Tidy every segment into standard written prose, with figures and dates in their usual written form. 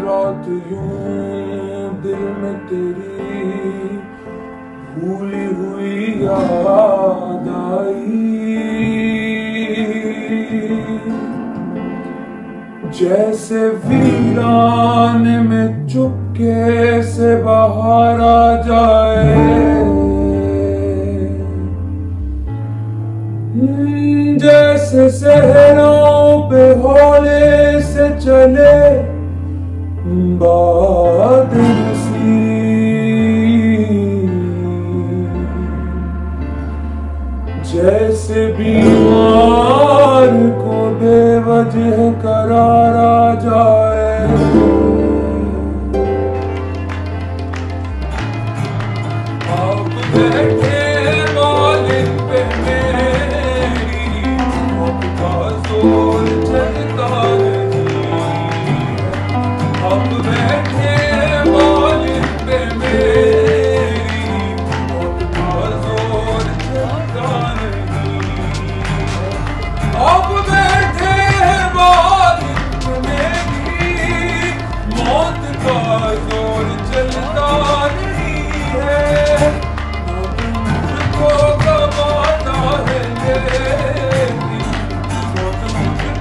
رات یوں دل میں تیری بھولی ہوئی یاد آئی، جیسے ویرانے میں چپکے سے باہر آ جائے، جیسے صحراؤں پہ ہولے سے چلے بادل سی، جیسے بیمار کو بے وجہ قرار آ جائے، آپ بیٹھے بالن پہ میری موت کا زور چلتا نہیں، آپ بیٹھے بالن پہ میری موت کا زور چلتا نہیں، آپ بیٹھے بالن پہ میری موت کا زور چلتا نہیں ہے، مجھ کو گوانا ہے لیکن مجھ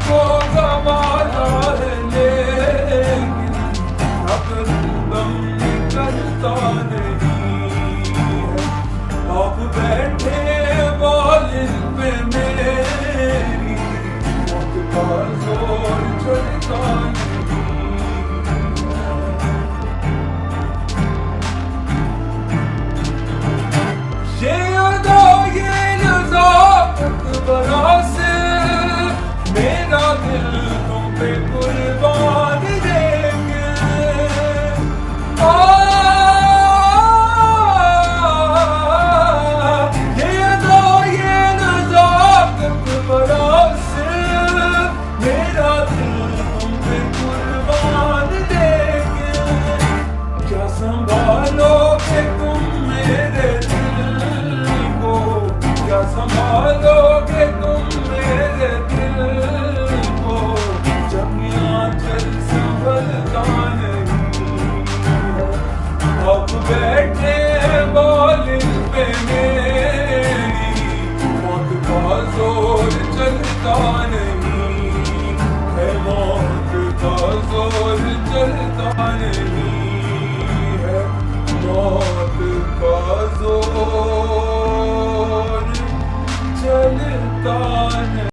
کو گوانا ہے لیکن اب دم نکلتا نہیں ہے، آپ بیٹھے بالن پہ میری موت کا زور چلتا نہیں، یہ ادا یہ نزاکت برا سے میرا دل تم پہ قربان دے گے، یہ ادا یہ نزاکت برا سے میرا دل تم پہ قربان دے گے، کیا سنبھالو کہ تم میرے دل کو، کیا سنبھالو کہ تم میرے دل کو، جب یہاں چل سنبھلتا نہیں ہے، اب بیٹھے بالن پہ میری موت کا زور چلتا نہیں ہے، موت کا زور چلتا نہیں ہے، موت کا زور چلتا نہیں۔